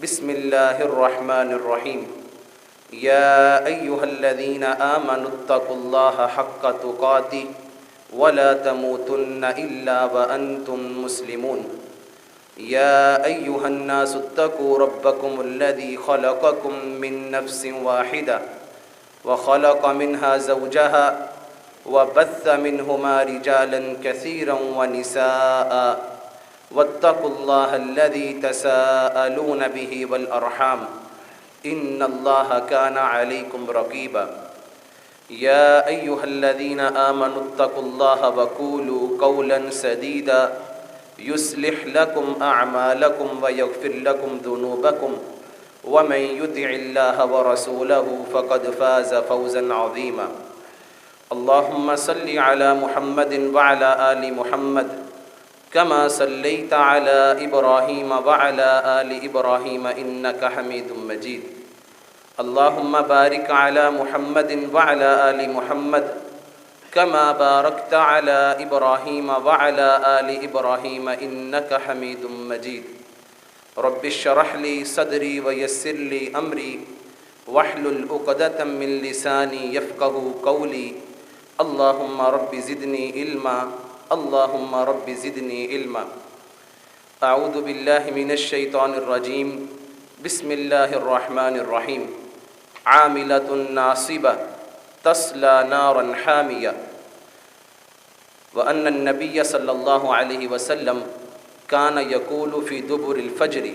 بسم اللہ الرحمن الرحیم یا ایہا الذین آمنوا اتقوا اللہ حق تقاتہ ولا تموتن الا وانتم مسلمون یا ایہا الناس اتقوا ربکم الذی خلقکم من نفس واحدہ وخلق منها زوجها وبث منهما رجالا كثيرا ونساء واتقوا الله الذي تساءلون به والأرحام إن الله كان عليكم رقيبا يا أيها الذين آمنوا اتقوا الله وقولوا قولا سديدا يصلح لكم أعمالكم ويغفر لكم ذنوبكم ومن يطع الله ورسوله فقد فاز فوزا عظيما اللهم صل على محمد وعلى آل محمد كما صليت على إبراهيم وعلى آل إبراهيم إنك حميد مجيد اللهم بارك على محمد وعلى آل محمد كما باركت على إبراهيم وعلى آل إبراهيم إنك حميد مجيد رب اشرح لي صدري ويسر لي أمري واحلل عقدة من لساني يفقهوا قولي اللهم رب زدني علما اللهم رب زدني علما اعوذ باللہ من الشیطان الرجیم بسم اللہ الرحمن الرحیم عاملۃ ناصبہ تصلی نارا حامیہ وان النبی صلی اللہ علیہ وسلم کان یقول فی دبر الفجر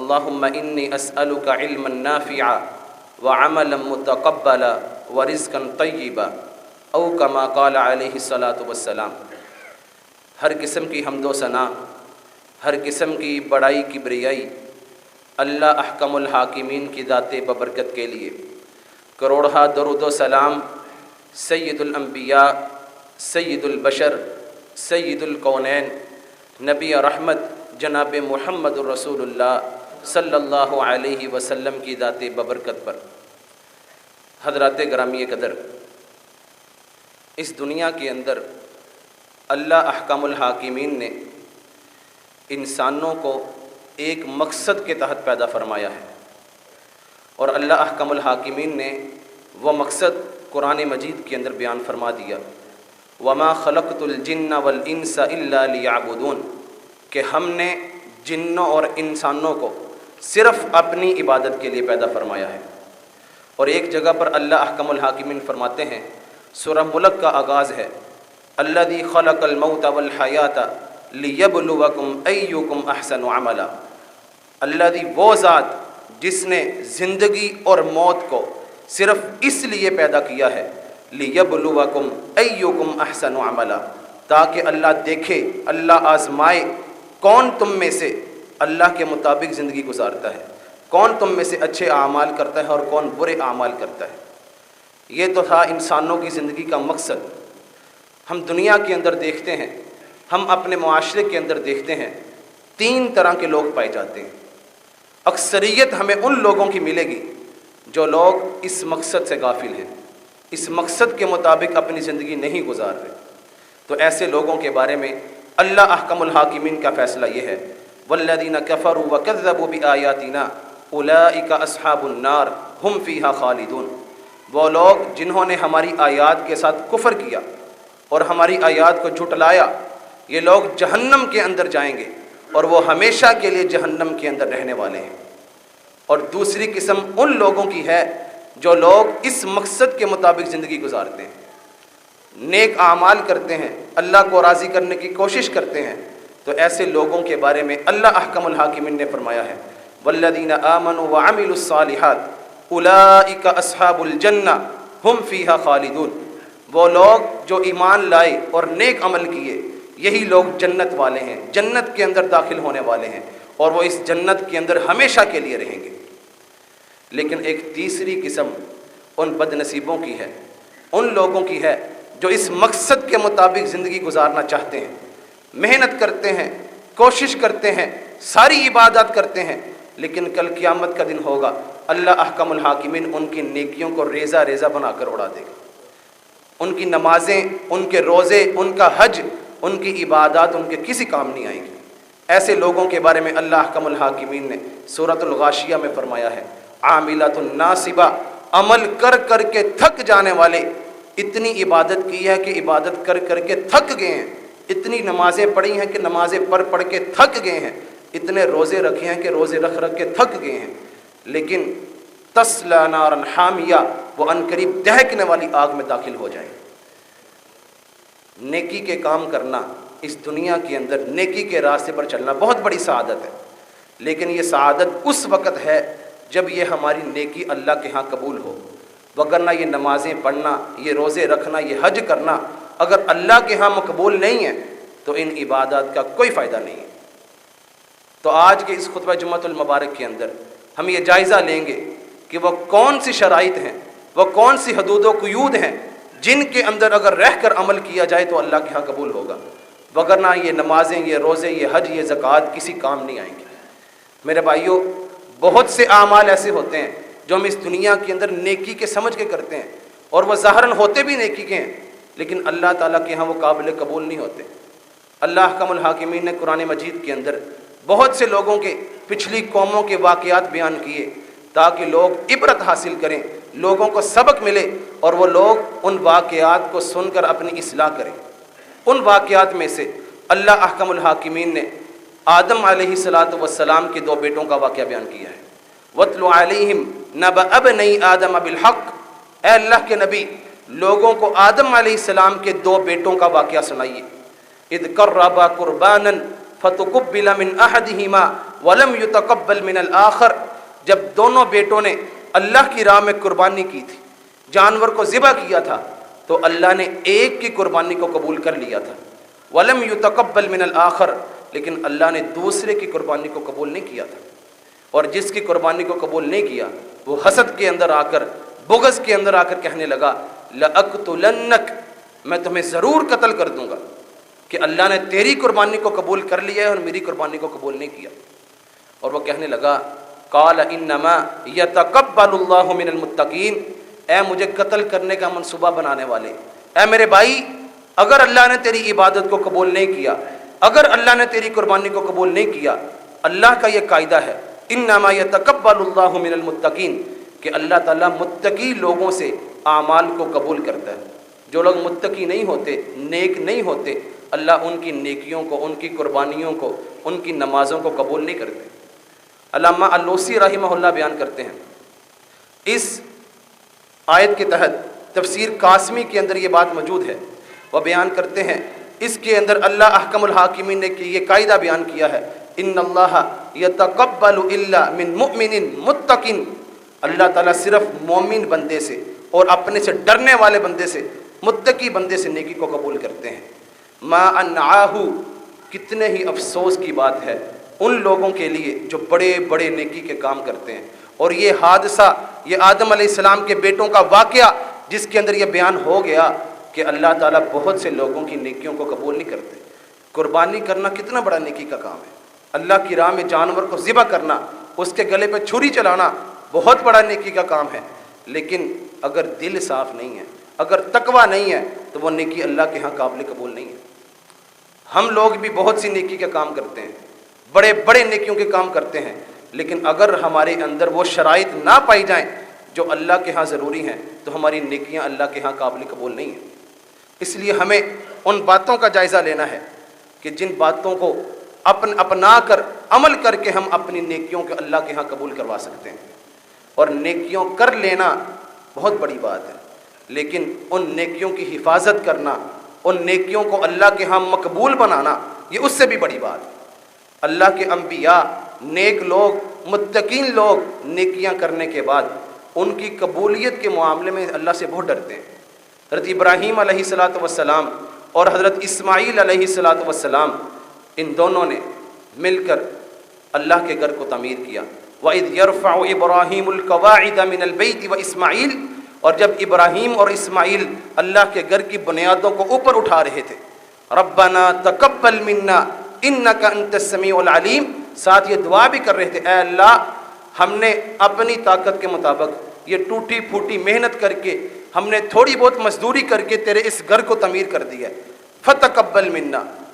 اللہم انی اسألک علما نافعا وعملا متقبلا ورزقا طیبا او کما قال علیہ الصلاۃ والسلام۔ ہر قسم کی حمد و ثنا، ہر قسم کی بڑائی کی بریائی اللہ احکم الحاکمین کی ذات ببرکت کے لیے، کروڑہا درود و سلام سید الانبیاء، سید البشر، سید الکونین، نبی رحمت جناب محمد الرسول اللہ صلی اللہ علیہ وسلم کی ذات ببرکت پر۔ حضرات گرامی قدر، اس دنیا کے اندر اللہ احکم الحاکمین نے انسانوں کو ایک مقصد کے تحت پیدا فرمایا ہے، اور اللہ احکم الحاکمین نے وہ مقصد قرآن مجید کے اندر بیان فرما دیا، وما خلقت الجن والانس الا لیعبدون، کہ ہم نے جنوں اور انسانوں کو صرف اپنی عبادت کے لیے پیدا فرمایا ہے۔ اور ایک جگہ پر اللہ احکم الحاکمین فرماتے ہیں، سورہ ملک کا آغاز ہے، الذی خلق الموت والحیات لیبلوکم ایکم احسن عملا، الذی وہ ذات جس نے زندگی اور موت کو صرف اس لیے پیدا کیا ہے، لیبلوکم ایکم احسن عملا، تاکہ اللہ دیکھے، اللہ آزمائے کون تم میں سے اللہ کے مطابق زندگی گزارتا ہے، کون تم میں سے اچھے اعمال کرتا ہے اور کون برے اعمال کرتا ہے۔ یہ تو تھا انسانوں کی زندگی کا مقصد۔ ہم دنیا کے اندر دیکھتے ہیں، ہم اپنے معاشرے کے اندر دیکھتے ہیں، تین طرح کے لوگ پائے جاتے ہیں۔ اکثریت ہمیں ان لوگوں کی ملے گی جو لوگ اس مقصد سے غافل ہیں، اس مقصد کے مطابق اپنی زندگی نہیں گزار رہے۔ تو ایسے لوگوں کے بارے میں اللہ احکم الحاکمین کا فیصلہ یہ ہے، والذین کفروا وکذبوا بآیاتنا اولئک اصحاب النار ہم فیہا خالدون، وہ لوگ جنہوں نے ہماری آیات کے ساتھ کفر کیا اور ہماری آیات کو جھٹلایا، یہ لوگ جہنم کے اندر جائیں گے اور وہ ہمیشہ کے لیے جہنم کے اندر رہنے والے ہیں۔ اور دوسری قسم ان لوگوں کی ہے جو لوگ اس مقصد کے مطابق زندگی گزارتے ہیں، نیک اعمال کرتے ہیں، اللہ کو راضی کرنے کی کوشش کرتے ہیں۔ تو ایسے لوگوں کے بارے میں اللہ احکم الحاکمین نے فرمایا ہے، والذین آمنوا وعملوا الصالحات اولئک اصحاب الجنہ ہم فیہا خالدون، وہ لوگ جو ایمان لائے اور نیک عمل کیے، یہی لوگ جنت والے ہیں، جنت کے اندر داخل ہونے والے ہیں، اور وہ اس جنت کے اندر ہمیشہ کے لیے رہیں گے۔ لیکن ایک تیسری قسم ان بد نصیبوں کی ہے، ان لوگوں کی ہے جو اس مقصد کے مطابق زندگی گزارنا چاہتے ہیں، محنت کرتے ہیں، کوشش کرتے ہیں، ساری عبادات کرتے ہیں، لیکن کل قیامت کا دن ہوگا، اللہ احکم الحاکمین ان کی نیکیوں کو ریزہ ریزہ بنا کر اڑا دے گا۔ ان کی نمازیں، ان کے روزے، ان کا حج، ان کی عبادات ان کے کسی کام نہیں آئیں گی۔ ایسے لوگوں کے بارے میں اللہ احکم الحاکمین نے سورۃ الغاشیہ میں فرمایا ہے، عاملۃ ناصبہ، عمل کر کر کے تھک جانے والے، اتنی عبادت کی ہے کہ عبادت کر کر کے تھک گئے ہیں، اتنی نمازیں پڑھی ہیں کہ نمازیں پڑھ کے تھک گئے ہیں، اتنے روزے رکھے ہیں کہ روزے رکھ کے تھک گئے ہیں، لیکن تسلا نارا حامیہ، وہ عنقریب دہکنے والی آگ میں داخل ہو جائیں۔ نیکی کے کام کرنا، اس دنیا کے اندر نیکی کے راستے پر چلنا بہت بڑی سعادت ہے، لیکن یہ سعادت اس وقت ہے جب یہ ہماری نیکی اللہ کے ہاں قبول ہو، وگرنہ یہ نمازیں پڑھنا، یہ روزے رکھنا، یہ حج کرنا اگر اللہ کے ہاں مقبول نہیں ہے تو ان عبادات کا کوئی فائدہ نہیں ہے۔ تو آج کے اس خطبہ جمعۃ المبارک کے اندر ہم یہ جائزہ لیں گے کہ وہ کون سی شرائط ہیں، وہ کون سی حدود و قیود ہیں جن کے اندر اگر رہ کر عمل کیا جائے تو اللہ کے ہاں قبول ہوگا، وگرنہ یہ نمازیں، یہ روزے، یہ حج، یہ زکوٰۃ کسی کام نہیں آئیں گے۔ میرے بھائیوں، بہت سے اعمال ایسے ہوتے ہیں جو ہم اس دنیا کے اندر نیکی کے سمجھ کے کرتے ہیں، اور وہ ظاہراً ہوتے بھی نیکی کے ہیں، لیکن اللہ تعالیٰ کے ہاں وہ قابل قبول نہیں ہوتے۔ اللہ احکم الحاکمین نے قرآن مجید کے اندر بہت سے لوگوں کے، پچھلی قوموں کے واقعات بیان کیے تاکہ لوگ عبرت حاصل کریں، لوگوں کو سبق ملے، اور وہ لوگ ان واقعات کو سن کر اپنی اصلاح کریں۔ ان واقعات میں سے اللہ احکم الحاکمین نے آدم علیہ السلام کے 2 بیٹوں کا واقعہ بیان کیا ہے۔ وَاتْلُ عَلَيْهِمْ نَبَأَ ابْنَيْ آدَمَ بِالْحَقِّ، اے اللہ کے نبی، لوگوں کو آدم علیہ السلام کے 2 بیٹوں کا واقعہ سنائیے۔ اِذْ قَرَّبَا قُرْبَانًا فَتُقُبِّلَ مِنْ أَحَدِهِمَا وَلَمْ يُتَقَبَّلْ مِنَ الْآخَرِ، جب دونوں بیٹوں نے اللہ کی راہ میں قربانی کی تھی، جانور کو ذبح کیا تھا، تو اللہ نے ایک کی قربانی کو قبول کر لیا تھا، وَلَمْ يُتَقَبَّلْ مِنَ الْآخَرِ، لیکن اللہ نے دوسرے کی قربانی کو قبول نہیں کیا تھا، اور جس کی قربانی کو قبول نہیں کیا وہ حسد کے اندر آ کر، بغض کے اندر آ کر کہنے لگا لَأَقْتُلَنَّكَ، میں تمہیں ضرور قتل کر دوں گا، کہ اللہ نے تیری قربانی کو قبول کر لیا ہے اور میری قربانی کو قبول نہیں کیا۔ اور وہ کہنے لگا قَالَ إِنَّمَا يَتَقَبَّلُ اللَّهُ مِنَ الْمُتَّقِينَ، اے مجھے قتل کرنے کا منصوبہ بنانے والے، اے میرے بھائی، اگر اللہ نے تیری عبادت کو قبول نہیں کیا، اگر اللہ نے تیری قربانی کو قبول نہیں کیا، اللہ کا یہ قاعدہ ہے انما یتقبل اللہ من المتقین، کہ اللہ تعالیٰ متقی لوگوں سے اعمال کو قبول کرتا ہے۔ جو لوگ متقی نہیں ہوتے، نیک نہیں ہوتے، اللہ ان کی نیکیوں کو، ان کی قربانیوں کو، ان کی نمازوں کو قبول نہیں کرتے۔ علامہ الوسی رحمہ اللہ بیان کرتے ہیں، اس آیت کے تحت تفسیر قاسمی کے اندر یہ بات موجود ہے، وہ بیان کرتے ہیں اس کے اندر اللہ احکم الحاکمین نے کہ یہ قاعدہ بیان کیا ہے، ان اللہ یتقبل الا من مؤمن متقن، اللہ تعالیٰ صرف مومن بندے سے اور اپنے سے ڈرنے والے بندے سے، متقی بندے سے نیکی کو قبول کرتے ہیں۔ ما انعاہ، کتنے ہی افسوس کی بات ہے ان لوگوں کے لیے جو بڑے بڑے نیکی کے کام کرتے ہیں، اور یہ حادثہ، یہ آدم علیہ السلام کے بیٹوں کا واقعہ جس کے اندر یہ بیان ہو گیا کہ اللہ تعالیٰ بہت سے لوگوں کی نیکیوں کو قبول نہیں کرتے۔ قربانی کرنا کتنا بڑا نیکی کا کام ہے، اللہ کی راہ میں جانور کو ذبح کرنا، اس کے گلے پہ چھری چلانا بہت بڑا نیکی کا کام ہے، لیکن اگر دل صاف نہیں ہے، اگر تقویٰ نہیں ہے تو وہ نیکی اللہ کے ہاں قابل قبول نہیں ہے۔ ہم لوگ بھی بہت سی نیکی کے کام کرتے ہیں، بڑے بڑے نیکیوں کے کام کرتے ہیں، لیکن اگر ہمارے اندر وہ شرائط نہ پائی جائیں جو اللہ کے ہاں ضروری ہیں تو ہماری نیکیاں اللہ کے ہاں قابل قبول نہیں ہیں۔ اس لیے ہمیں ان باتوں کا جائزہ لینا ہے کہ جن باتوں کو اپنا کر عمل کر کے ہم اپنی نیکیوں کے اللہ کے ہاں قبول کروا سکتے ہیں، اور نیکیوں کر لینا بہت بڑی بات ہے، لیکن ان نیکیوں کی حفاظت کرنا، ان نیکیوں کو اللہ کے ہاں مقبول بنانا، یہ اس سے بھی بڑی بات ہے۔ اللہ کے انبیاء، نیک لوگ، متقین لوگ نیکیاں کرنے کے بعد ان کی قبولیت کے معاملے میں اللہ سے بہت ڈرتے ہیں۔ حضرت ابراہیم علیہ السلام اور حضرت اسماعیل علیہ السلام، ان دونوں نے مل کر اللہ کے گھر کو تعمیر کیا۔ وَإِذْ يَرْفَعُ إِبْرَاهِيمُ الْقَوَاعِدَ مِنَ الْبَيْتِ وَإِسْمَاعِيلُ، اور جب ابراہیم اور اسماعیل اللہ کے گھر کی بنیادوں کو اوپر اٹھا رہے تھے، رَبَّنَا تَقَبَّلْ مِنَّا إِنَّكَ أَنْتَ السَّمِيعُ الْعَلِيمُ، ساتھ یہ دعا بھی کر رہے تھے، اے اللہ ہم نے اپنی طاقت کے مطابق یہ ٹوٹی پھوٹی محنت کر کے، ہم نے تھوڑی بہت مزدوری کر کے تیرے اس گھر کو تعمیر کر دیا ہے، فَتَقَبَّلْ مِنَّا،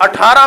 18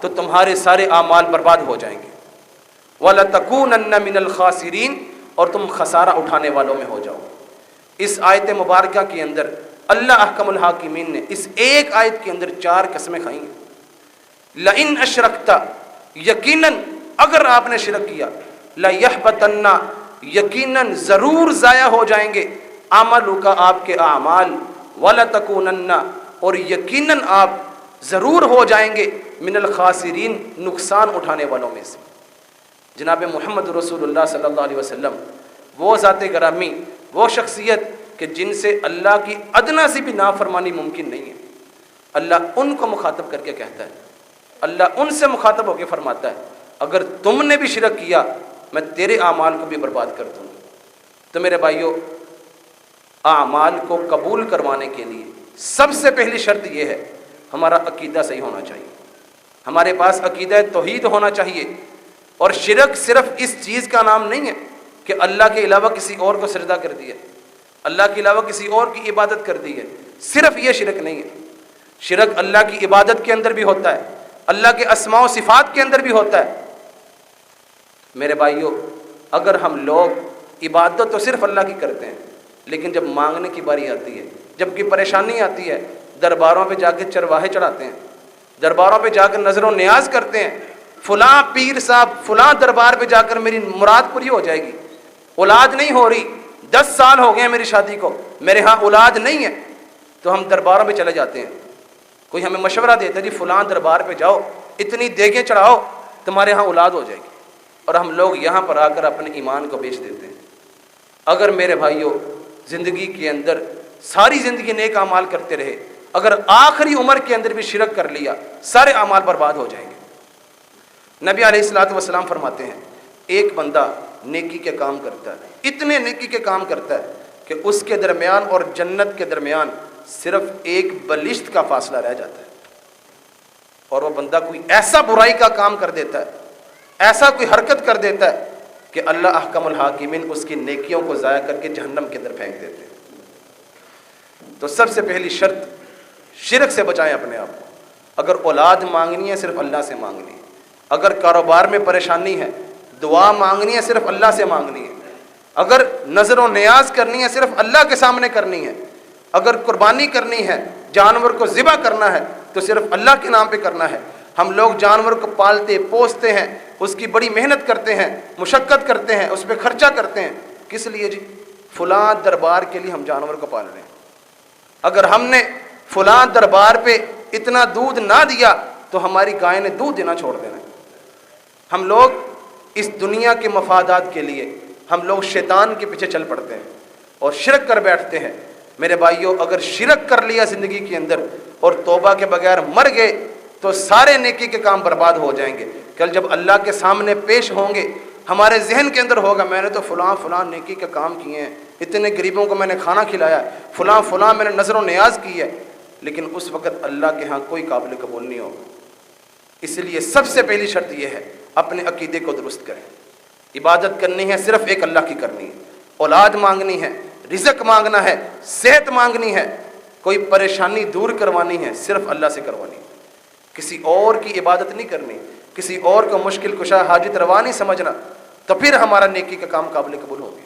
تو تمہارے سارے اعمال برباد ہو جائیں گے۔ وَلَتَكُونَنَّ مِنَ الْخَاسِرِينَ، اور تم خسارہ اٹھانے والوں میں ہو جاؤ۔ اس آیت مبارکہ کے اندر اللہ احکم الحاکمین نے اس ایک آیت کے اندر 4 قسمیں کھائی ہیں۔ لَإِنْ أَشْرَكْتَ، یقیناً اگر آپ نے شرک کیا، لَيَحْبَطَنَّ، یقیناً ضرور ضائع ہو جائیں گے، عملک، آپ کے اعمال، وَلَتَكُونَنَّ، اور یقیناً آپ ضرور ہو جائیں گے، من الخاسرین، نقصان اٹھانے والوں میں سے۔ جناب محمد رسول اللہ صلی اللہ علیہ وسلم وہ ذات گرامی، وہ شخصیت کہ جن سے اللہ کی ادنا سی بھی نافرمانی ممکن نہیں ہے، اللہ ان کو مخاطب کر کے کہتا ہے، اللہ ان سے مخاطب ہو کے فرماتا ہے اگر تم نے بھی شرک کیا میں تیرے اعمال کو بھی برباد کر دوں گا۔ تو میرے بھائیو، اعمال کو قبول کروانے کے لیے سب سے پہلی شرط یہ ہے ہمارا عقیدہ صحیح ہونا چاہیے، ہمارے پاس عقیدہ توحید ہونا چاہیے۔ اور شرک صرف اس چیز کا نام نہیں ہے کہ اللہ کے علاوہ کسی اور کو سجدہ کر دیا، اللہ کے علاوہ کسی اور کی عبادت کر دی ہے، صرف یہ شرک نہیں ہے۔ شرک اللہ کی عبادت کے اندر بھی ہوتا ہے، اللہ کے اسماء و صفات کے اندر بھی ہوتا ہے۔ میرے بھائیو، اگر ہم لوگ عبادت تو صرف اللہ کی کرتے ہیں، لیکن جب مانگنے کی باری آتی ہے، جب کی پریشانی آتی ہے، درباروں پہ جا کے چرواہے چڑھاتے ہیں، درباروں پہ جا کر نظر و نیاز کرتے ہیں، فلاں پیر صاحب فلاں دربار پہ جا کر میری مراد پوری ہو جائے گی، اولاد نہیں ہو رہی، 10 سال ہو گئے ہیں میری شادی کو، میرے ہاں اولاد نہیں ہے، تو ہم درباروں پہ چلے جاتے ہیں۔ کوئی ہمیں مشورہ دیتا ہے جی فلاں دربار پہ جاؤ، اتنی دیگیں چڑھاؤ، تمہارے ہاں اولاد ہو جائے گی، اور ہم لوگ یہاں پر آ کر اپنے ایمان کو بیچ دیتے ہیں۔ اگر میرے بھائیوں زندگی کے اندر ساری زندگی نیک اعمال کرتے رہے، اگر آخری عمر کے اندر بھی شرک کر لیا، سارے اعمال برباد ہو جائیں گے۔ نبی علیہ الصلوۃ والسلام فرماتے ہیں ایک بندہ نیکی کے کام کرتا ہے، اتنے نیکی کے کام کرتا ہے کہ اس کے درمیان اور جنت کے درمیان صرف ایک بلشت کا فاصلہ رہ جاتا ہے، اور وہ بندہ کوئی ایسا برائی کا کام کر دیتا ہے، ایسا کوئی حرکت کر دیتا ہے کہ اللہ احکم الحاکمین اس کی نیکیوں کو ضائع کر کے جہنم کے اندر پھینک دیتے ہیں۔ تو سب سے پہلی شرط، شرک سے بچائیں اپنے آپ کو۔ اگر اولاد مانگنی ہے صرف اللہ سے مانگنی ہے، اگر کاروبار میں پریشانی ہے دعا مانگنی ہے صرف اللہ سے مانگنی ہے، اگر نظر و نیاز کرنی ہے صرف اللہ کے سامنے کرنی ہے، اگر قربانی کرنی ہے، جانور کو ذبح کرنا ہے تو صرف اللہ کے نام پہ کرنا ہے۔ ہم لوگ جانور کو پالتے پوستے ہیں، اس کی بڑی محنت کرتے ہیں، مشقت کرتے ہیں، اس پہ خرچہ کرتے ہیں، کس لیے جی؟ فلاں دربار کے لیے ہم جانور کو پال رہے ہیں۔ اگر ہم نے فلاں دربار پہ اتنا دودھ نہ دیا تو ہماری گائے نے دودھ دینا چھوڑ دینا ہے۔ ہم لوگ اس دنیا کے مفادات کے لیے ہم لوگ شیطان کے پیچھے چل پڑتے ہیں اور شرک کر بیٹھتے ہیں۔ میرے بھائیوں، اگر شرک کر لیا زندگی کے اندر اور توبہ کے بغیر مر گئے تو سارے نیکی کے کام برباد ہو جائیں گے۔ کل جب اللہ کے سامنے پیش ہوں گے، ہمارے ذہن کے اندر ہوگا میں نے تو فلاں فلاں نیکی کے کام کیے ہیں، اتنے غریبوں کو میں نے کھانا کھلایا، فلاں فلاں میں نے نظر و نیاز کی ہے، لیکن اس وقت اللہ کے ہاں کوئی قابل قبول نہیں ہوگا۔ اس لیے سب سے پہلی شرط یہ ہے اپنے عقیدے کو درست کریں۔ عبادت کرنی ہے صرف ایک اللہ کی کرنی ہے، اولاد مانگنی ہے، رزق مانگنا ہے، صحت مانگنی ہے، کوئی پریشانی دور کروانی ہے صرف اللہ سے کروانی ہے، کسی اور کی عبادت نہیں کرنی، کسی اور کو مشکل کشا حاجت روا نہیں سمجھنا، تو پھر ہمارا نیکی کا کام قابل قبول ہوگی۔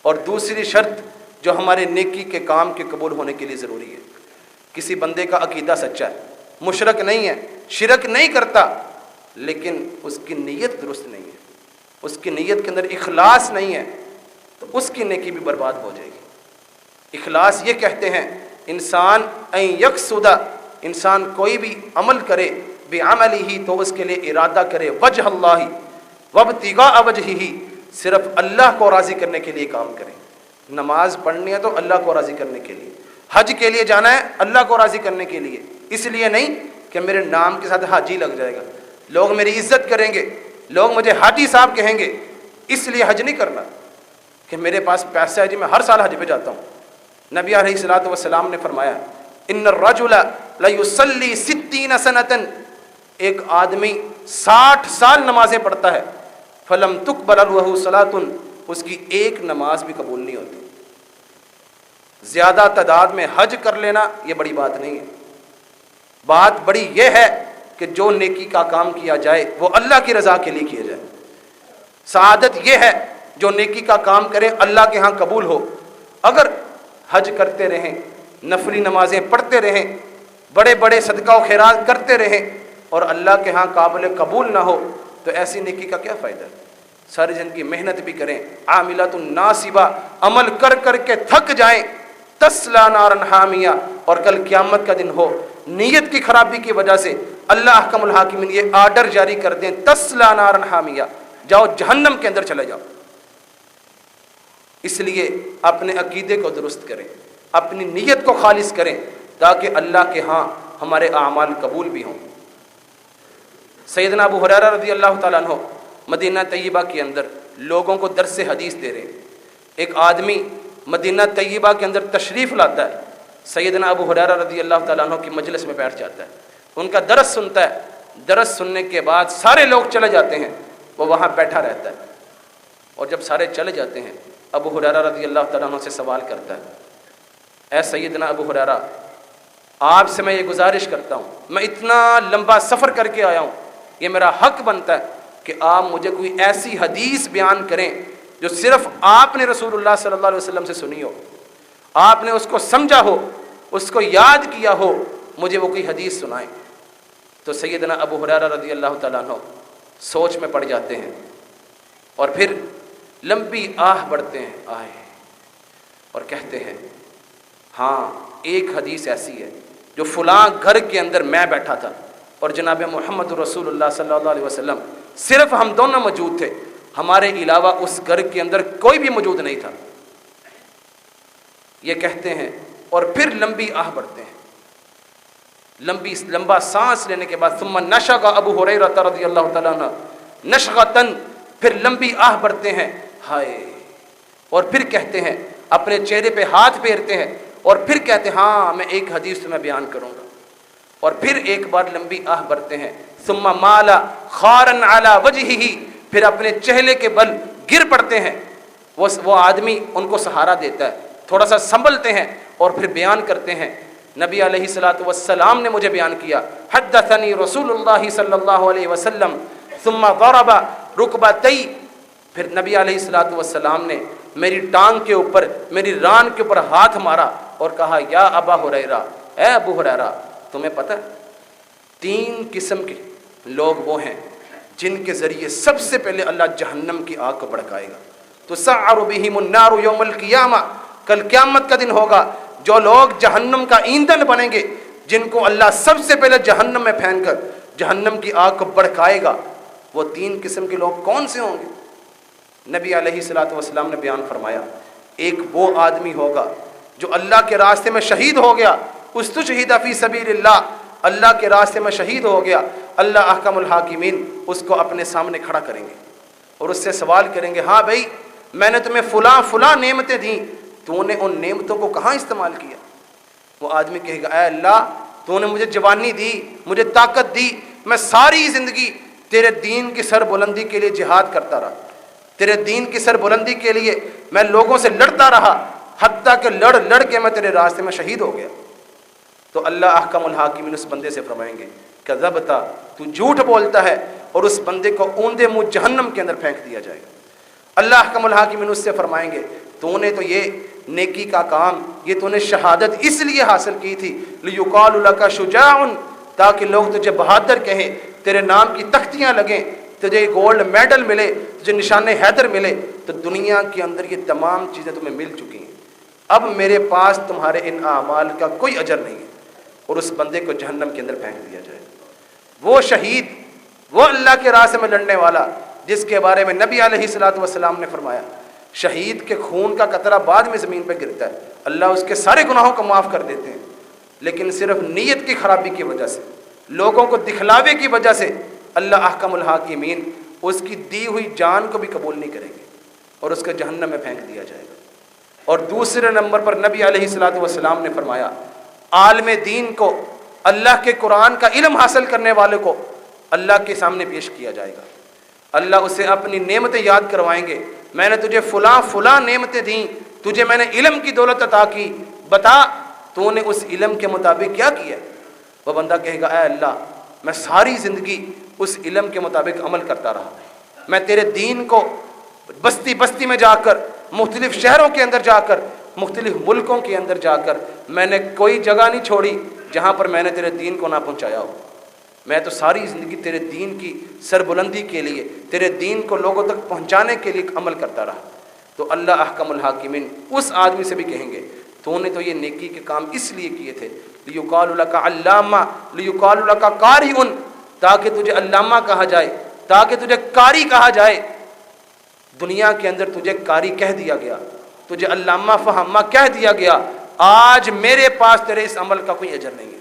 اور دوسری شرط جو ہمارے نیکی کے کام کے قبول ہونے کے لیے ضروری ہے، کسی بندے کا عقیدہ سچا ہے، مشرک نہیں ہے، شرک نہیں کرتا، لیکن اس کی نیت درست نہیں ہے، اس کی نیت کے اندر اخلاص نہیں ہے، تو اس کی نیکی بھی برباد ہو جائے گی۔ اخلاص یہ کہتے ہیں انسان این یقصد، انسان کوئی بھی عمل کرے بعملہ تو اس کے لیے ارادہ کرے وجہ اللہ وابتغاء وجہہ، صرف اللہ کو راضی کرنے کے لیے کام کرے۔ نماز پڑھنی ہے تو اللہ کو راضی کرنے کے لیے، حج کے لیے جانا ہے اللہ کو راضی کرنے کے لیے، اس لیے نہیں کہ میرے نام کے ساتھ حاجی لگ جائے گا، لوگ میری عزت کریں گے، لوگ مجھے حاجی صاحب کہیں گے، اس لیے حج نہیں کرنا کہ میرے پاس پیسہ ہے جی میں ہر سال حج پہ جاتا ہوں۔ نبی علیہ الصلوۃ والسلام نے فرمایا ان الرجل لیصلی 60 سنۃ، ایک آدمی 60 سال نمازیں پڑھتا ہے، فلم تقبل له صلاۃ، اس کی ایک نماز بھی قبول نہیں ہوتی۔ زیادہ تعداد میں حج کر لینا یہ بڑی بات نہیں ہے، بات بڑی یہ ہے کہ جو نیکی کا کام کیا جائے وہ اللہ کی رضا کے لیے کیا جائے۔ سعادت یہ ہے جو نیکی کا کام کریں اللہ کے ہاں قبول ہو۔ اگر حج کرتے رہیں، نفلی نمازیں پڑھتے رہیں، بڑے بڑے صدقہ و خیرات کرتے رہیں اور اللہ کے ہاں قابل قبول نہ ہو تو ایسی نیکی کا کیا فائدہ؟ ساری زندگی محنت بھی کریں، عاملۃ ناصبہ، عمل کر کر کے تھک جائیں، تسلا نارا حامیہ، اور کل قیامت کا دن ہو نیت کی خرابی کی وجہ سے اللہ احکم الحاکمین یہ آرڈر جاری کر دیں، تسلا نارا حامیہ، جاؤ جہنم کے اندر چلے جاؤ۔ اس لیے اپنے عقیدے کو درست کریں، اپنی نیت کو خالص کریں تاکہ اللہ کے ہاں ہمارے اعمال قبول بھی ہوں۔ سیدنا ابو ہریرہ رضی اللہ تعالیٰ عنہ مدینہ طیبہ کے اندر لوگوں کو درس حدیث دے رہے ہیں۔ ایک آدمی مدینہ طیبہ کے اندر تشریف لاتا ہے، سیدنا ابو ہریرہ رضی اللہ تعالیٰ عنہ کی مجلس میں بیٹھ جاتا ہے، ان کا درس سنتا ہے۔ درس سننے کے بعد سارے لوگ چلے جاتے ہیں، وہ وہاں بیٹھا رہتا ہے، اور جب سارے چلے جاتے ہیں ابو ہریرہ رضی اللہ تعالیٰ عنہ سے سوال کرتا ہے، اے سیدنا ابو ہریرہ، آپ سے میں یہ گزارش کرتا ہوں، میں اتنا لمبا سفر کر کے آیا ہوں، یہ میرا حق بنتا ہے کہ آپ مجھے کوئی ایسی حدیث بیان کریں جو صرف آپ نے رسول اللہ صلی اللہ علیہ وسلم سے سنی ہو، آپ نے اس کو سمجھا ہو، اس کو یاد کیا ہو، مجھے وہ کوئی حدیث سنائیں۔ تو سیدنا ابو ہریرہ رضی اللہ تعالیٰ عنہ سوچ میں پڑ جاتے ہیں اور پھر لمبی آہ بڑھتے ہیں، آہ، اور کہتے ہیں ہاں ایک حدیث ایسی ہے جو فلاں گھر کے اندر میں بیٹھا تھا اور جناب محمد رسول اللہ صلی اللہ علیہ وسلم صرف ہم دونوں موجود تھے، ہمارے علاوہ اس گھر کے اندر کوئی بھی موجود نہیں تھا، یہ کہتے ہیں، اور پھر لمبی آہ بڑھتے ہیں۔ لمبا سانس لینے کے بعد ثم نشغ ابو ہریرہ رضی اللہ تعالیٰ عنہ نشغتن، پھر لمبی آہ بڑھتے ہیں، ہائے، اور پھر کہتے ہیں، اپنے چہرے پہ ہاتھ پھیرتے ہیں اور پھر کہتے ہیں ہاں میں ایک حدیث تمہیں بیان کروں گا، اور پھر ایک بار لمبی آہ بھرتے ہیں، ثم مال خارن علی وجہہ، پھر اپنے چہرے کے بل گر پڑتے ہیں، وہ آدمی ان کو سہارا دیتا ہے، تھوڑا سا سنبھلتے ہیں اور پھر بیان کرتے ہیں، نبی علیہ الصلوۃ والسلام نے مجھے بیان کیا، حدثنی رسول اللہ صلی اللہ علیہ وسلم ثم ضرب رکبتی، پھر نبی علیہ الصلوۃ والسلام نے میری ٹانگ کے اوپر، میری ران کے اوپر ہاتھ مارا اور کہا یا ابا ہریرہ، اے ابو ہریرہ، تمہیں پتہ ہے 3 قسم کے لوگ وہ ہیں جن کے ذریعے سب سے پہلے اللہ جہنم کی آگ کو بھڑکائے گا، تسعر بہم النار یوم القیامہ، کل قیامت کا دن ہوگا، جو لوگ جہنم کا ایندھن بنیں گے، جن کو اللہ سب سے پہلے جہنم میں پھینک کر جہنم کی آگ کو بھڑکائے گا، وہ 3 قسم کے لوگ کون سے ہوں گے؟ نبی علیہ الصلوۃ والسلام نے بیان فرمایا، ایک وہ آدمی ہوگا جو اللہ کے راستے میں شہید ہو گیا، استشہد فی سبیل اللہ، اللہ کے راستے میں شہید ہو گیا، اللہ احکم الحاکمین اس کو اپنے سامنے کھڑا کریں گے اور اس سے سوال کریں گے، ہاں بھائی میں نے تمہیں فلاں نعمتیں دیں، تو نے ان نعمتوں کو کہاں استعمال کیا؟ وہ آدمی کہے گا، اے اللہ تو نے مجھے جوانی دی، مجھے طاقت دی، میں ساری زندگی تیرے دین کی سر بلندی کے لیے جہاد کرتا رہا، تیرے دین کی سر بلندی کے لیے میں لوگوں سے لڑتا رہا، حتیٰ کہ لڑ کے میں تیرے راستے میں شہید ہو گیا۔ تو اللہ احکم الحاکمین اس بندے سے فرمائیں گے کذبتا، تو جھوٹ بولتا ہے، اور اس بندے کو اوندے منہ جہنم کے اندر پھینک دیا جائے گا۔ اللہ احکم الحاکمین اس سے فرمائیں گے تو نے تو یہ نیکی کا کام، یہ تو نے شہادت اس لیے حاصل کی تھی، لیقال لک شجاع، تاکہ لوگ تجھے بہادر کہیں، تیرے نام کی تختیاں لگیں، تجھے گولڈ میڈل ملے، تجھے نشان حیدر ملے، تو دنیا کے اندر یہ تمام چیزیں تمہیں مل چکی ہیں، اب میرے پاس تمہارے ان اعمال کا کوئی اجر نہیں ہے، اور اس بندے کو جہنم کے اندر پھینک دیا جائے۔ وہ شہید، وہ اللہ کے راستے میں لڑنے والا جس کے بارے میں نبی علیہ الصلوۃ والسلام نے فرمایا، شہید کے خون کا قطرہ بعد میں زمین پہ گرتا ہے، اللہ اس کے سارے گناہوں کو معاف کر دیتے ہیں، لیکن صرف نیت کی خرابی کی وجہ سے، لوگوں کو دکھلاوے کی وجہ سے اللہ احکم الحاکمین اس کی دی ہوئی جان کو بھی قبول نہیں کریں گے اور اس کو جہنم میں پھینک دیا جائے گا۔ اور دوسرے نمبر پر نبی علیہ الصلوۃ والسلام نے فرمایا، عالم دین کو، اللہ کے قرآن کا علم حاصل کرنے والے کو اللہ کے سامنے پیش کیا جائے گا، اللہ اسے اپنی نعمتیں یاد کروائیں گے، میں نے تجھے فلاں نعمتیں دیں، تجھے میں نے علم کی دولت عطا کی، بتا تو نے اس علم کے مطابق کیا کیا؟ وہ بندہ کہے گا، اے اللہ میں ساری زندگی اس علم کے مطابق عمل کرتا رہا، میں تیرے دین کو بستی بستی میں جا کر، مختلف شہروں کے اندر جا کر، مختلف ملکوں کے اندر جا کر میں نے کوئی جگہ نہیں چھوڑی جہاں پر میں نے تیرے دین کو نہ پہنچایا ہو۔ میں تو ساری زندگی تیرے دین کی سربلندی کے لیے، تیرے دین کو لوگوں تک پہنچانے کے لیے عمل کرتا رہا۔ تو اللہ احکم الحاکمین اس آدمی سے بھی کہیں گے تو نے تو یہ نیکی کے کام اس لیے کیے تھے، لیقال لک علامہ، لیقال لک قاری، تاکہ تجھے علامہ کہا جائے، تاکہ تجھے قاری کہا جائے۔ دنیا کے اندر تجھے قاری کہہ دیا گیا، تجھے علامہ فہامہ کہہ دیا گیا، آج میرے پاس تیرے اس عمل کا کوئی اجر نہیں ہے۔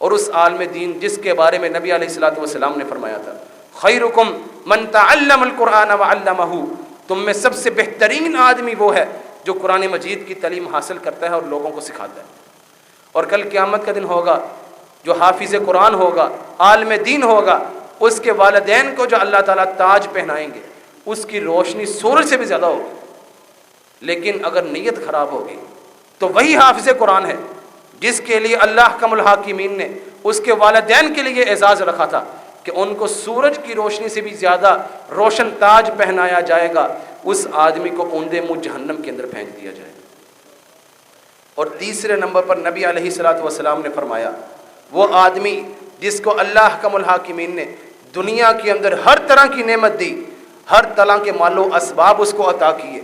اور اس عالم دین جس کے بارے میں نبی علیہ الصلوۃ والسلام نے فرمایا تھا، خیرکم من تعلم القرآن وعلمہ، تم میں سب سے بہترین آدمی وہ ہے جو قرآن مجید کی تعلیم حاصل کرتا ہے اور لوگوں کو سکھاتا ہے۔ اور کل قیامت کا دن ہوگا، جو حافظ قرآن ہوگا، عالم دین ہوگا، اس کے والدین کو جو اللہ تعالیٰ تاج پہنائیں گے، اس کی روشنی سورج سے بھی زیادہ ہوگی۔ لیکن اگر نیت خراب ہوگی تو وہی حافظ قرآن ہے جس کے لیے اللہ احکم الحاکمین نے اس کے والدین کے لیے اعزاز رکھا تھا کہ ان کو سورج کی روشنی سے بھی زیادہ روشن تاج پہنایا جائے گا، اس آدمی کو اوندے منہ جہنم کے اندر پھینک دیا جائے گا۔ اور تیسرے نمبر پر نبی علیہ الصلوۃ والسلام نے فرمایا، وہ آدمی جس کو اللہ احکم الحاکمین نے دنیا کے اندر ہر طرح کی نعمت دی، ہر طرح کے مال و اسباب اس کو عطا کیے،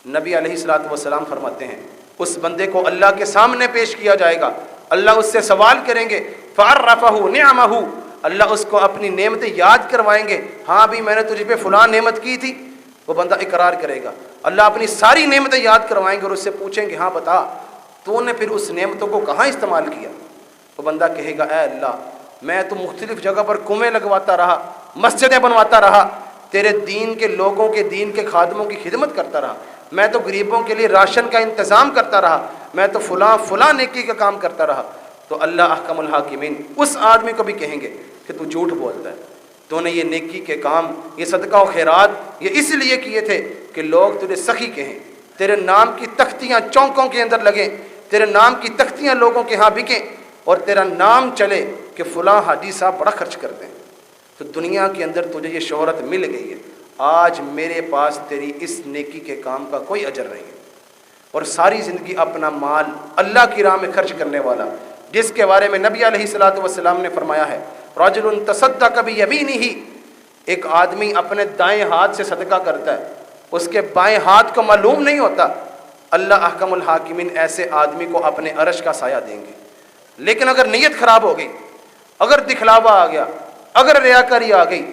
نبی علیہ الصلوۃ والسلام فرماتے ہیں اس بندے کو اللہ کے سامنے پیش کیا جائے گا، اللہ اس سے سوال کریں گے، فعرفہ نعمہ، اللہ اس کو اپنی نعمتیں یاد کروائیں گے، ہاں بھی میں نے تجھ پہ فلاں نعمت کی تھی، وہ بندہ اقرار کرے گا، اللہ اپنی ساری نعمتیں یاد کروائیں گے اور اس سے پوچھیں گے ہاں بتا تو نے پھر اس نعمتوں کو کہاں استعمال کیا؟ وہ بندہ کہے گا اے اللہ میں تو مختلف جگہ پر کنویں لگواتا رہا، مسجدیں بنواتا رہا، تیرے دین کے لوگوں کے دین کے خادموں کی خدمت کرتا رہا، میں تو غریبوں کے لیے راشن کا انتظام کرتا رہا، میں تو فلاں نیکی کا کام کرتا رہا۔ تو اللہ احکم الحاکمین اس آدمی کو بھی کہیں گے کہ تو جھوٹ بولتا ہے، تو نے یہ نیکی کے کام، یہ صدقہ و خیرات یہ اس لیے کیے تھے کہ لوگ تجھے سخی کہیں، تیرے نام کی تختیاں چوکوں کے اندر لگیں، تیرے نام کی تختیاں لوگوں کے ہاں بکیں اور تیرا نام چلے کہ فلاں حاجی صاحب بڑا خرچ کرتے ہیں۔ تو دنیا کے اندر تجھے یہ شہرت مل گئی ہے، آج میرے پاس تیری اس نیکی کے کام کا کوئی اجر نہیں ہے۔ اور ساری زندگی اپنا مال اللہ کی راہ میں خرچ کرنے والا، جس کے بارے میں نبی علیہ الصلوۃ والسلام نے فرمایا ہے، رجل تصدق بیمینہ، ایک آدمی اپنے دائیں ہاتھ سے صدقہ کرتا ہے، اس کے بائیں ہاتھ کو معلوم نہیں ہوتا، اللہ احکم الحاکمین ایسے آدمی کو اپنے عرش کا سایہ دیں گے۔ لیکن اگر نیت خراب ہو گئی، اگر دکھلاوا آ گیا، اگر ریاکاری آ گئی،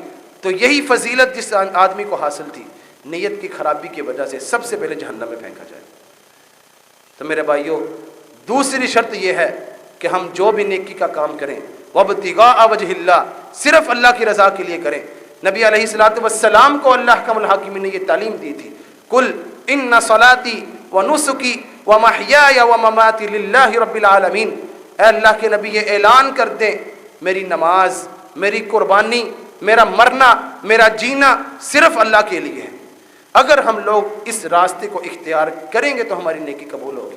تو یہی فضیلت جس آدمی کو حاصل تھی نیت کی خرابی کی وجہ سے سب سے پہلے جہنم میں پھینکا جائے۔ تو میرے بھائیوں، دوسری شرط یہ ہے کہ ہم جو بھی نیکی کا کام کریں وابتغاء وجہ اللہ، صرف اللہ کی رضا کے لیے کریں۔ نبی علیہ الصلوۃ والسلام کو اللہ احکم الحاکمین نے یہ تعلیم دی تھی، قل ان صلاتی ونسکی ومحیای ومماتی للہ رب العالمین، اے اللہ کے نبی یہ اعلان کر دیں میری نماز، میری قربانی، میرا مرنا، میرا جینا صرف اللہ کے لیے ہے۔ اگر ہم لوگ اس راستے کو اختیار کریں گے تو ہماری نیکی قبول ہوگی،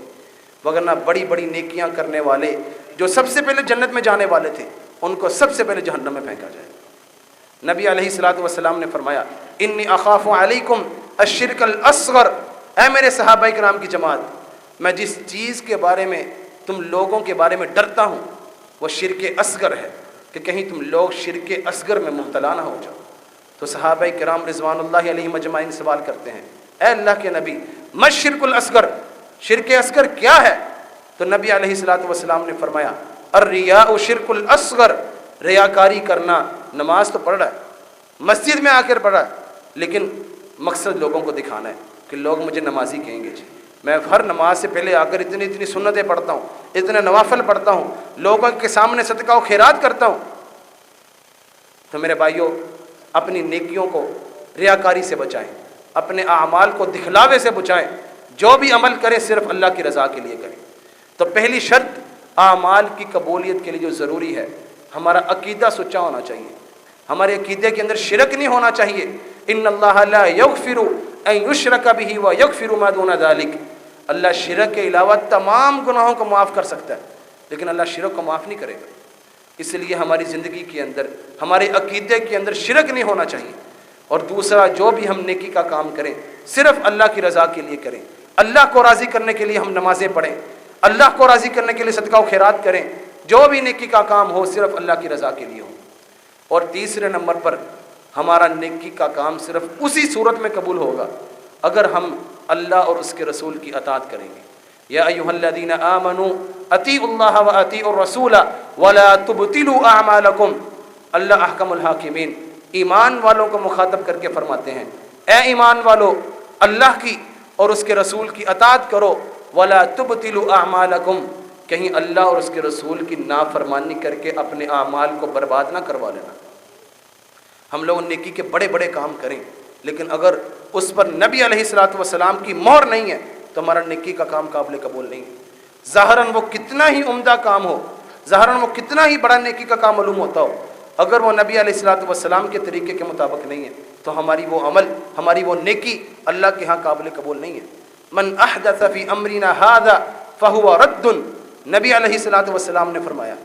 وگرنہ بڑی بڑی نیکیاں کرنے والے جو سب سے پہلے جنت میں جانے والے تھے ان کو سب سے پہلے جہنم میں پھینکا جائے گا۔ نبی علیہ الصلوۃ والسلام نے فرمایا، انی اخاف علیکم الشرک الاصغر، اے میرے صحابہ کرام کی جماعت، میں جس چیز کے بارے میں تم لوگوں کے بارے میں ڈرتا ہوں وہ شرک اصغر ہے، کہ کہیں تم لوگ شرک اصغر میں مبتلا نہ ہو جاؤ۔ تو صحابہ کرام رضوان اللہ علیہم اجمعین سوال کرتے ہیں، اے اللہ کے نبی ما شرک الاصغر، شرک اصغر کیا ہے؟ تو نبی علیہ الصلوۃ والسلام نے فرمایا، الریاء شرک الاصغر، ریاکاری کرنا، نماز تو پڑھ رہا ہے، مسجد میں آ کر پڑھ رہا ہے، لیکن مقصد لوگوں کو دکھانا ہے کہ لوگ مجھے نمازی کہیں گے، جی میں ہر نماز سے پہلے آ کر اتنی سنتیں پڑھتا ہوں، اتنے نوافل پڑھتا ہوں، لوگوں کے سامنے صدقہ و خیرات کرتا ہوں۔ تو میرے بھائیوں، اپنی نیکیوں کو ریاکاری سے بچائیں، اپنے اعمال کو دکھلاوے سے بچائیں، جو بھی عمل کریں صرف اللہ کی رضا کے لیے کریں۔ تو پہلی شرط اعمال کی قبولیت کے لیے جو ضروری ہے، ہمارا عقیدہ سچا ہونا چاہیے، ہمارے عقیدے کے اندر شرک نہیں ہونا چاہیے۔ ان اللہ لا یغفر ان یشرک بہ ویغفر ما دون ذلک، اللہ شرک کے علاوہ تمام گناہوں کو معاف کر سکتا ہے، لیکن اللہ شرک کو معاف نہیں کرے گا۔ اس لیے ہماری زندگی کے اندر، ہمارے عقیدے کے اندر شرک نہیں ہونا چاہیے۔ اور دوسرا، جو بھی ہم نیکی کا کام کریں صرف اللہ کی رضا کے لیے کریں، اللہ کو راضی کرنے کے لیے ہم نمازیں پڑھیں، اللہ کو راضی کرنے کے لیے صدقہ و خیرات کریں، جو بھی نیکی کا کام ہو صرف اللہ کی رضا کے لیے ہو۔ اور تیسرے نمبر پر ہمارا نیکی کا کام صرف اسی صورت میں قبول ہوگا اگر ہم اللہ اور اس کے رسول کی اطاعت کریں گے۔ یا ایھا الذین آمنوا اطیعوا اللہ واطیعوا الرسول ولا تبطلوا اعمالکم۔ اللہ احکم الحاکمین ایمان والوں کو مخاطب کر کے فرماتے ہیں، اے ایمان والو، اللہ کی اور اس کے رسول کی اطاعت کرو، ولا تبطلوا اعمالکم، کہیں اللہ اور اس کے رسول کی نافرمانی کر کے اپنے اعمال کو برباد نہ کروا لینا۔ ہم لوگ نیکی کے بڑے بڑے کام کریں، لیکن اگر اس پر نبی علیہ الصلوۃ والسلام کی مہر نہیں ہے تو ہمارا نیکی کا کام قابل قبول نہیں ہے۔ ظاہراً وہ کتنا ہی عمدہ کام ہو، ظاہراً وہ کتنا ہی بڑا نیکی کا کام معلوم ہوتا ہو، اگر وہ نبی علیہ الصلوۃ والسلام کے طریقے کے مطابق نہیں ہے تو ہماری وہ عمل، ہماری وہ نیکی اللہ کے ہاں قابل قبول نہیں ہے۔ من احدث فی امرنا ھذا فہو رد، نبی علیہ الصلوۃ والسلام نے فرمایا،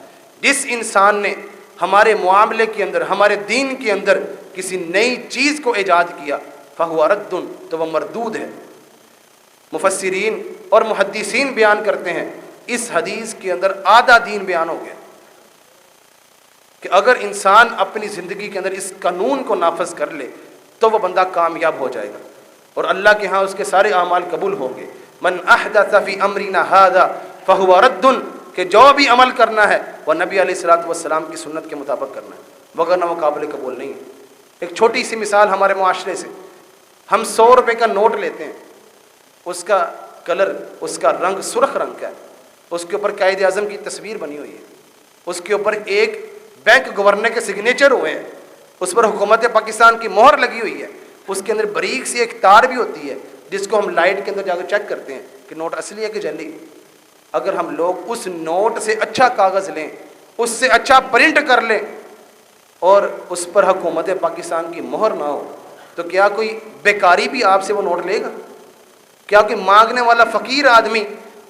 جس انسان نے ہمارے معاملے کے اندر، ہمارے دین کے اندر کسی نئی چیز کو ایجاد کیا، فہو رد، تو وہ مردود ہے۔ مفسرین اور محدثین بیان کرتے ہیں اس حدیث کے اندر آدھا دین بیان ہو گیا کہ اگر انسان اپنی زندگی کے اندر اس قانون کو نافذ کر لے تو وہ بندہ کامیاب ہو جائے گا اور اللہ کے ہاں اس کے سارے اعمال قبول ہوں گے۔ من احدث فی امرنا ھذا فہو رد، کہ جو بھی عمل کرنا ہے وہ نبی علیہ الصلوۃ والسلام کی سنت کے مطابق کرنا ہے، وگرنہ وہ قابل قبول نہیں ہے۔ ایک چھوٹی سی مثال ہمارے معاشرے سے، ہم 100 روپے کا نوٹ لیتے ہیں، اس کا کلر، اس کا رنگ سرخ رنگ کا ہے، اس کے اوپر قائد اعظم کی تصویر بنی ہوئی ہے، اس کے اوپر ایک بینک گورنر کے سگنیچر ہوئے ہیں، اس پر حکومت پاکستان کی مہر لگی ہوئی ہے، اس کے اندر باریک سی ایک تار بھی ہوتی ہے جس کو ہم لائٹ کے اندر جا کر چیک کرتے ہیں کہ نوٹ اصلی ہے کہ جعلی۔ اگر ہم لوگ اس نوٹ سے اچھا کاغذ لیں، اس سے اچھا پرنٹ کر لیں اور اس پر حکومت پاکستان کی مہر نہ ہو تو کیا کوئی بیکاری بھی آپ سے وہ نوٹ لے گا؟ کیا کوئی مانگنے والا فقیر آدمی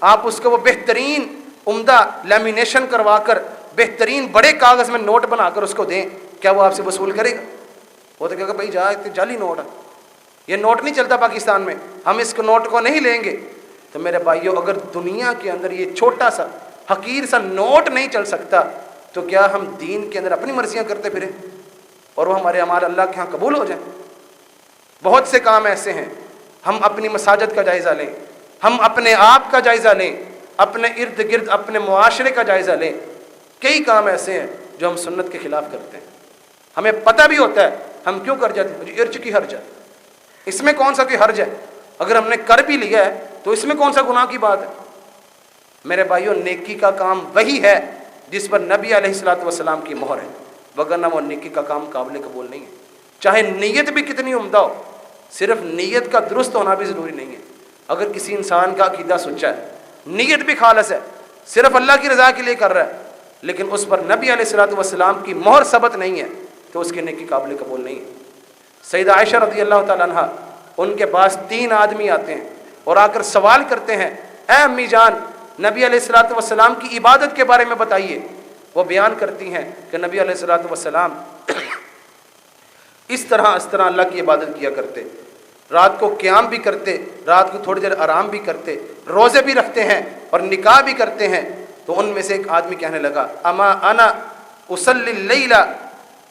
آپ اس کو وہ بہترین عمدہ لیمینیشن کروا کر بہترین بڑے کاغذ میں نوٹ بنا کر اس کو دیں، کیا وہ آپ سے وصول کرے گا؟ وہ تو کہے گا بھائی جا، اتنے جعلی نوٹ ہے، یہ نوٹ نہیں چلتا پاکستان میں، ہم اس کو نوٹ کو نہیں لیں گے۔ تو میرے بھائیو، اگر دنیا کے اندر یہ چھوٹا سا حقیر سا نوٹ نہیں چل سکتا تو کیا ہم دین کے اندر اپنی مرضیاں کرتے پھریں اور وہ ہمارے اعمال اللہ کے ہاں قبول ہو جائیں؟ بہت سے کام ایسے ہیں، ہم اپنی مساجد کا جائزہ لیں، ہم اپنے آپ کا جائزہ لیں، اپنے ارد گرد اپنے معاشرے کا جائزہ لیں، کئی کام ایسے ہیں جو ہم سنت کے خلاف کرتے ہیں، ہمیں پتہ بھی ہوتا ہے ہم کیوں کر جاتے ہیں، مجھے ارج کی حرج ہے، اس میں کون سا کوئی حرج ہے؟ اگر ہم نے کر بھی لیا ہے تو اس میں کون سا گناہ کی بات ہے؟ میرے بھائیوں، نیکی کا کام وہی ہے جس پر نبی علیہ الصلوۃ والسلام کی مہر ہے، وگرنہ وہ نیکی کا کام قابل قبول نہیں ہے، چاہے نیت بھی کتنی عمدہ ہو، صرف نیت کا درست ہونا بھی ضروری نہیں ہے۔ اگر کسی انسان کا عقیدہ سچا ہے، نیت بھی خالص ہے، صرف اللہ کی رضا کے لیے کر رہا ہے، لیکن اس پر نبی علیہ الصلوۃ والسلام کی مہر ثبت نہیں ہے تو اس کی نیکی قابل قبول نہیں ہے۔ سیدہ عائشہ رضی اللہ تعالیٰ عنہ، ان کے پاس 3 آدمی آتے ہیں اور آ کر سوال کرتے ہیں، اے امی جان، نبی علیہ الصلوۃ والسلام کی عبادت کے بارے میں بتائیے۔ وہ بیان کرتی ہیں کہ نبی علیہ الصلوۃ والسلام اس طرح اللہ کی عبادت کیا کرتے، رات کو قیام بھی کرتے، رات کو تھوڑی دیر آرام بھی کرتے، روزے بھی رکھتے ہیں اور نکاح بھی کرتے ہیں۔ تو ان میں سے ایک آدمی کہنے لگا، اما انا اصلی اللیل،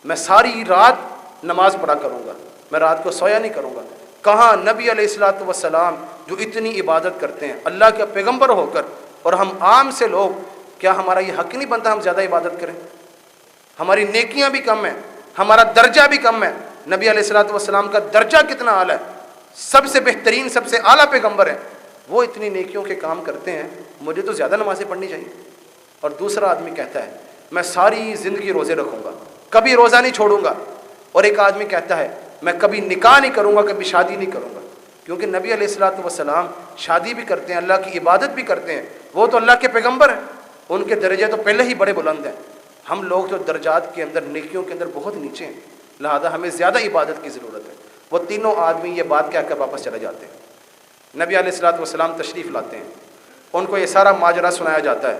میں ساری رات نماز پڑھا کروں گا، میں رات کو سویا نہیں کروں گا۔ کہاں نبی علیہ الصلوۃ والسلام جو اتنی عبادت کرتے ہیں اللہ کے پیغمبر ہو کر، اور ہم عام سے لوگ، کیا ہمارا یہ حق نہیں بنتا ہم زیادہ عبادت کریں؟ ہماری نیکیاں بھی کم ہیں، ہمارا درجہ بھی کم ہے۔ نبی علیہ الصلوۃ والسلام کا درجہ کتنا اعلیٰ ہے، سب سے بہترین، سب سے اعلیٰ پیغمبر ہیں، وہ اتنی نیکیوں کے کام کرتے ہیں، مجھے تو زیادہ نمازیں پڑھنی چاہیے۔ اور دوسرا آدمی کہتا ہے، میں ساری زندگی روزے رکھوں گا، کبھی روزہ نہیں چھوڑوں گا۔ اور ایک آدمی کہتا ہے، میں کبھی نکاح نہیں کروں گا، کبھی شادی نہیں کروں گا، کیونکہ نبی علیہ الصلوۃ والسلام شادی بھی کرتے ہیں، اللہ کی عبادت بھی کرتے ہیں، وہ تو اللہ کے پیغمبر ہیں، ان کے درجے تو پہلے ہی بڑے بلند ہیں۔ ہم لوگ جو درجات کے اندر، نیکیوں کے اندر بہت نیچے ہیں، لہذا ہمیں زیادہ عبادت کی ضرورت ہے۔ وہ تینوں آدمی یہ بات کہہ کر واپس چلے جاتے ہیں۔ نبی علیہ الصلوۃ والسلام تشریف لاتے ہیں، ان کو یہ سارا ماجرا سنایا جاتا ہے۔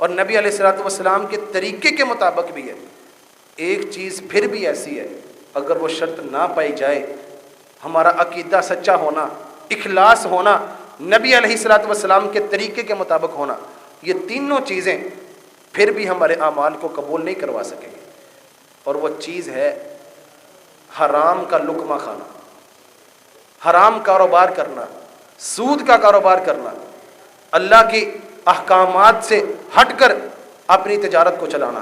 اور نبی علیہ الصلوۃ والسلام کے طریقے کے مطابق بھی ہے۔ ایک چیز پھر بھی ایسی ہے، اگر وہ شرط نہ پائی جائے، ہمارا عقیدہ سچا ہونا، اخلاص ہونا، نبی علیہ الصلوۃ والسلام کے طریقے کے مطابق ہونا، یہ تینوں چیزیں پھر بھی ہمارے اعمال کو قبول نہیں کروا سکیں گے۔ اور وہ چیز ہے حرام کا لقمہ کھانا، حرام کاروبار کرنا، سود کا کاروبار کرنا، اللہ کی احکامات سے ہٹ کر اپنی تجارت کو چلانا،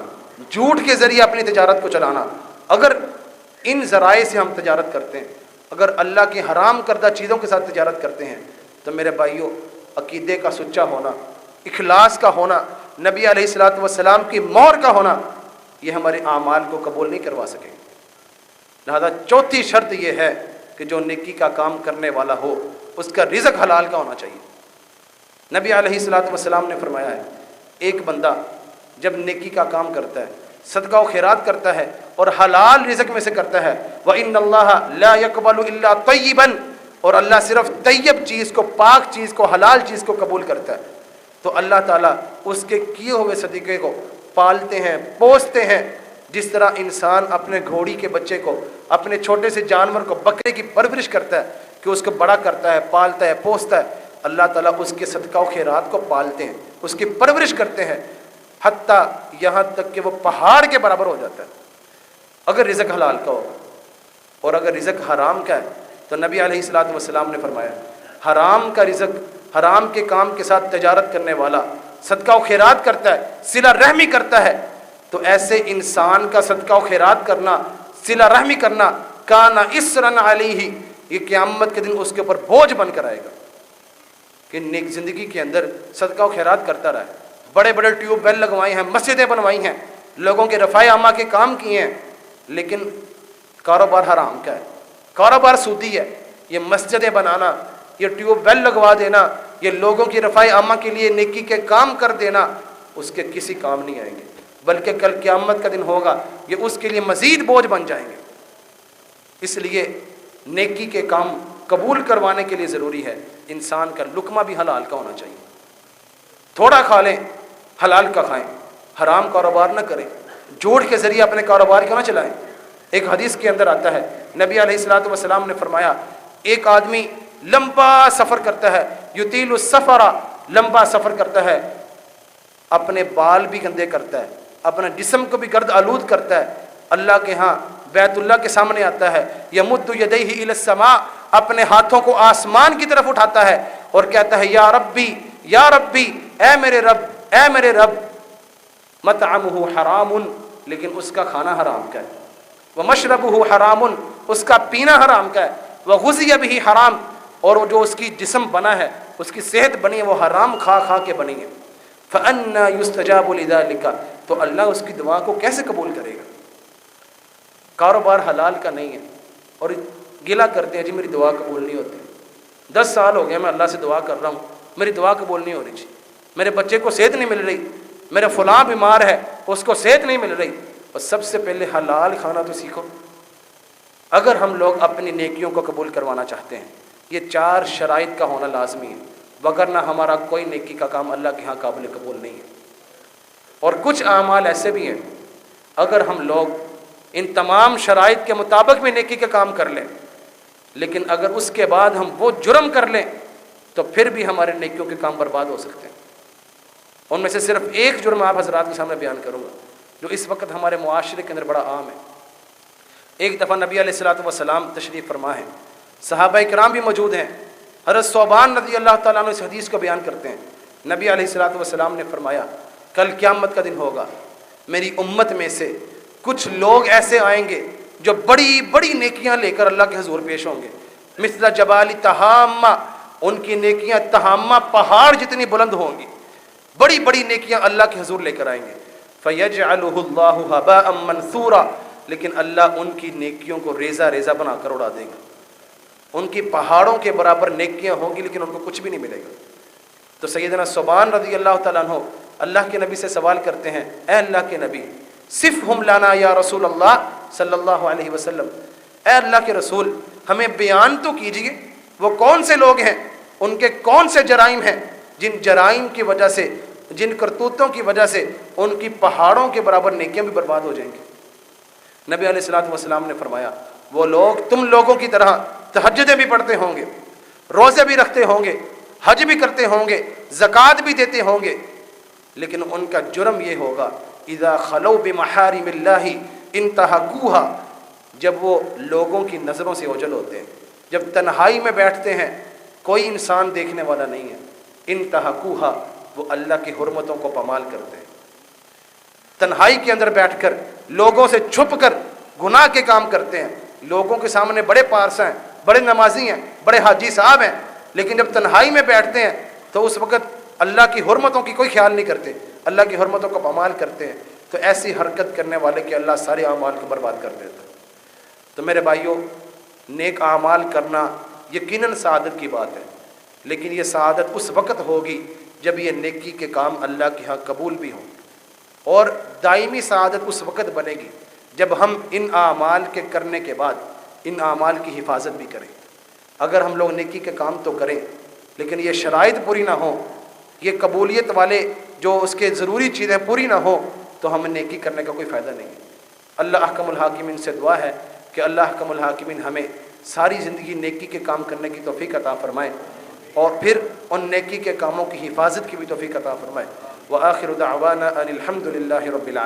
جھوٹ کے ذریعے اپنی تجارت کو چلانا۔ اگر ان ذرائع سے ہم تجارت کرتے ہیں، اگر اللہ کی حرام کردہ چیزوں کے ساتھ تجارت کرتے ہیں، تو میرے بھائیوں، عقیدے کا سچا ہونا، اخلاص کا ہونا، نبی علیہ الصلوۃ والسلام کی مہر کا ہونا، یہ ہمارے اعمال کو قبول نہیں کروا سکیں۔ لہذا چوتھی شرط یہ ہے کہ جو نیکی کا کام کرنے والا ہو اس کا رزق حلال کا ہونا چاہیے۔ نبی علیہ الصلوۃ والسلام نے فرمایا ہے، ایک بندہ جب نیکی کا کام کرتا ہے، صدقہ و خیرات کرتا ہے اور حلال رزق میں سے کرتا ہے، وَإِنَّ اللَّهَ لَا يَقْبَلُ إِلَّا طَيِّبًا، اور اللہ صرف طیب چیز کو، پاک چیز کو، حلال چیز کو قبول کرتا ہے، تو اللہ تعالیٰ اس کے کیے ہوئے صدقے کو پالتے ہیں، پوستے ہیں۔ جس طرح انسان اپنے گھوڑی کے بچے کو، اپنے چھوٹے سے جانور کو، بکرے کی پرورش کرتا ہے کہ اس کو بڑا کرتا ہے، پالتا ہے، پوستا ہے، اللہ تعالیٰ اس کے صدقہ و خیرات کو پالتے ہیں، اس کی پرورش کرتے ہیں، حتیٰ یہاں تک کہ وہ پہاڑ کے برابر ہو جاتا ہے، اگر رزق حلال کا ہوگا۔ اور اگر رزق حرام کا ہے تو نبی علیہ الصلوۃ والسلام نے فرمایا، حرام کا رزق، حرام کے کام کے ساتھ تجارت کرنے والا صدقہ و خیرات کرتا ہے، صلہ رحمی کرتا ہے، تو ایسے انسان کا صدقہ و خیرات کرنا، صلہ رحمی کرنا، کانا اسرن علیہ، یہ قیامت کے دن اس کے اوپر بوجھ بن کر آئے گا کہ نیک زندگی کے اندر صدقہ و خیرات کرتا رہا ہے، بڑے بڑے ٹیوب ویل لگوائے ہیں، مسجدیں بنوائی ہیں، لوگوں کے رفاع عامہ کے کام کیے ہیں، لیکن کاروبار حرام کا ہے، کاروبار سودی ہے۔ یہ مسجدیں بنانا، یہ ٹیوب ویل لگوا دینا، یہ لوگوں کی رفاع عامہ کے لیے نیکی کے کام کر دینا، اس کے کسی کام نہیں آئیں گے، بلکہ کل قیامت کا دن ہوگا یہ اس کے لیے مزید بوجھ بن جائیں گے۔ اس لیے نیکی کے کام قبول کروانے کے لیے ضروری ہے انسان کا لقمہ بھی حلال کا ہونا چاہیے، تھوڑا کھا لیں، حلال کا کھائیں، حرام کاروبار نہ کریں، جھوٹ کے ذریعے اپنے کاروبار کو نہ چلائیں۔ ایک حدیث کے اندر آتا ہے، نبی علیہ الصلوۃ والسلام نے فرمایا، ایک آدمی لمبا سفر کرتا ہے، یطیل السفر، لمبا سفر کرتا ہے، اپنے بال بھی گندے کرتا ہے، اپنا جسم کو بھی گرد آلود کرتا ہے، اللہ کے ہاں بیت اللہ کے سامنے آتا ہے، یمد یدیہ الی السماء، اپنے ہاتھوں کو آسمان کی طرف اٹھاتا ہے اور کہتا ہے، یا ربی یا ربی، اے میرے رب، اے میرے رب، مطعمہ حرام، لیکن اس کا کھانا حرام کا ہے، ومشربہ حرام، اس کا پینا حرام کا ہے، وغذی بہ حرام، اور جو اس کی جسم بنا ہے، اس کی صحت بنی ہے، وہ حرام کھا کھا کے بنی ہے، فأنى يستجاب لذلك، تو اللہ اس کی دعا کو کیسے قبول کرے گا؟ کاروبار حلال کا نہیں ہے اور گلا کرتے ہیں، جی میری دعا قبول نہیں ہوتی، 10 سال ہو گئے میں اللہ سے دعا کر رہا ہوں، میری دعا قبول نہیں ہو رہی، جی میرے بچے کو صحت نہیں مل رہی، میرے فلاں بیمار ہے اس کو صحت نہیں مل رہی۔ اور سب سے پہلے حلال کھانا تو سیکھو۔ اگر ہم لوگ اپنی نیکیوں کو قبول کروانا چاہتے ہیں، یہ 4 شرائط کا ہونا لازمی ہے، وگرنہ ہمارا کوئی نیکی کا کام اللہ کے ہاں قابل قبول نہیں ہے۔ اور کچھ اعمال ایسے بھی ہیں، اگر ہم لوگ ان تمام شرائط کے مطابق بھی نیکی کا کام کر لیں، لیکن اگر اس کے بعد ہم وہ جرم کر لیں تو پھر بھی ہمارے نیکیوں کے کام برباد ہو سکتے ہیں۔ ان میں سے صرف ایک جرم آپ حضرات کے سامنے بیان کروں گا جو اس وقت ہمارے معاشرے کے اندر بڑا عام ہے۔ ایک دفعہ نبی علیہ الصلوۃ والسلام تشریف فرما ہے، صحابہ کرام بھی موجود ہیں، حضرت ثوبان رضی اللہ تعالیٰ عنہ اس حدیث کو بیان کرتے ہیں، نبی علیہ الصلوۃ والسلام نے فرمایا، کل قیامت کا دن ہوگا، میری امت میں سے کچھ لوگ ایسے آئیں گے جو بڑی بڑی نیکیاں لے کر اللہ کے حضور پیش ہوں گے، مثل جبال تہامہ، ان کی نیکیاں تہامہ پہاڑ جتنی بلند ہوں گی، بڑی بڑی نیکیاں اللہ کے حضور لے کر آئیں گے، فَيَجْعَلُهُ اللَّهُ هَبَاءً مَنْثُورًا، لیکن اللہ ان کی نیکیوں کو ریزہ ریزہ بنا کر اڑا دے گا، ان کی پہاڑوں کے برابر نیکیاں ہوں گی لیکن ان کو کچھ بھی نہیں ملے گا۔ تو سیدنا ثوبان رضی اللہ تعالیٰ عنہ اللہ کے نبی سے سوال کرتے ہیں، اے اللہ کے نبی، صفہم لنا یا رسول اللہ صلی اللہ علیہ وسلم، اے اللہ کے رسول ہمیں بیان تو کیجئے، وہ کون سے لوگ ہیں، ان کے کون سے جرائم ہیں جن جرائم کی وجہ سے جن کرتوتوں کی وجہ سے ان کی پہاڑوں کے برابر نیکیاں بھی برباد ہو جائیں گی۔ نبی علیہ الصلوۃ والسلام نے فرمایا وہ لوگ تم لوگوں کی طرح تہجدیں بھی پڑھتے ہوں گے، روزے بھی رکھتے ہوں گے، حج بھی کرتے ہوں گے، زکوٰۃ بھی دیتے ہوں گے، لیکن ان کا جرم یہ ہوگا اذا خلو بمحارم اللہ انتہکوها، جب وہ لوگوں کی نظروں سے اوجھل ہوتے ہیں، جب تنہائی میں بیٹھتے ہیں کوئی انسان دیکھنے والا نہیں ہے، انتہکوها، وہ اللہ کی حرمتوں کو پامال کرتے ہیں، تنہائی کے اندر بیٹھ کر لوگوں سے چھپ کر گناہ کے کام کرتے ہیں، لوگوں کے سامنے بڑے پارسا ہیں، بڑے نمازی ہیں، بڑے حاجی صاحب ہیں، لیکن جب تنہائی میں بیٹھتے ہیں تو اس وقت اللہ کی حرمتوں کی کوئی خیال نہیں کرتے، اللہ کی حرمتوں کو پامال کرتے ہیں، تو ایسی حرکت کرنے والے کے اللہ سارے اعمال کو برباد کر دیتا ہے۔ تو میرے بھائیوں، نیک اعمال کرنا یقیناً سعادت کی بات ہے، لیکن یہ سعادت اس وقت ہوگی جب یہ نیکی کے کام اللہ کے ہاں قبول بھی ہوں، اور دائمی سعادت اس وقت بنے گی جب ہم ان اعمال کے کرنے کے بعد ان اعمال کی حفاظت بھی کریں۔ اگر ہم لوگ نیکی کے کام تو کریں لیکن یہ شرائط پوری نہ ہوں، یہ قبولیت والے جو اس کے ضروری چیزیں پوری نہ ہوں، تو ہمیں نیکی کرنے کا کوئی فائدہ نہیں ہے۔ اللہ احکم الحاکمین سے دعا ہے کہ اللہ احکم الحاکمین ہمیں ساری زندگی نیکی کے کام کرنے کی توفیق عطا فرمائے، اور پھر ان نیکی کے کاموں کی حفاظت کی بھی توفیق عطا فرمائے۔ وآخر دعوانا ان الحمد للہ رب العالمین۔